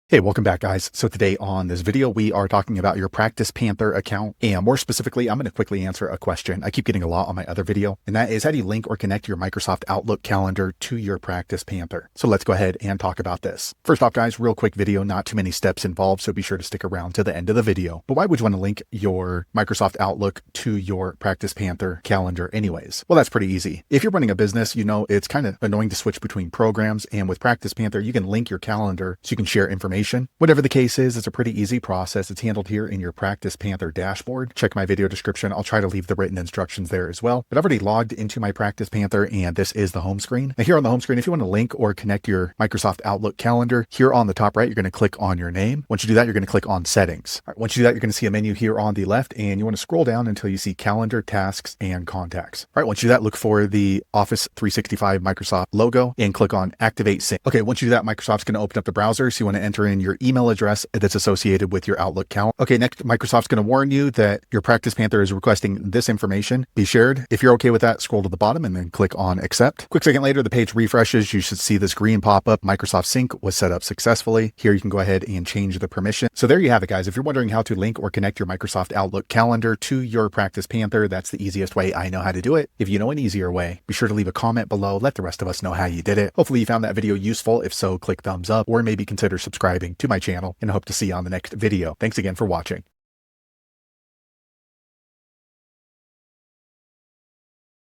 Hey, welcome back, guys. So today on this video, we are talking about your PracticePanther account. And more specifically, I'm going to quickly answer a question I keep getting a lot on my other video. And that is, how do you link or connect your Microsoft Outlook calendar to your PracticePanther? So let's go ahead and talk about this. First off, guys, real quick video, not too many steps involved. So be sure to stick around to the end of the video. But why would you want to link your Microsoft Outlook to your PracticePanther calendar anyways? Well, that's pretty easy. If you're running a business, you know, it's kind of annoying to switch between programs. And with PracticePanther, you can link your calendar so you can share information. Whatever the case is, it's a pretty easy process. It's handled here in your PracticePanther dashboard. Check my video description. I'll try to leave the written instructions there as well. But I've already logged into my PracticePanther and this is the home screen. Now here on the home screen, if you want to link or connect your Microsoft Outlook calendar, here on the top right, you're going to click on your name. Once you do that, you're going to click on settings. All right, once you do that, you're going to see a menu here on the left and you want to scroll down until you see calendar, tasks, and contacts. All right, once you do that, look for the Office 365 Microsoft logo and click on activate sync. Okay, once you do that, Microsoft's going to open up the browser. So you want to enter in your email address that's associated with your Outlook calendar. Okay, next, Microsoft's going to warn you that your PracticePanther is requesting this information be shared. If you're okay with that, scroll to the bottom and then click on accept. Quick second later, the page refreshes. You should see this green pop up. Microsoft Sync was set up successfully. Here you can go ahead and change the permission. So there you have it, guys. If you're wondering how to link or connect your Microsoft Outlook calendar to your PracticePanther, that's the easiest way I know how to do it. If you know an easier way, be sure to leave a comment below. Let the rest of us know how you did it. Hopefully you found that video useful. If so, click thumbs up or maybe consider subscribing to my channel, and I hope to see you on the next video. Thanks again for watching.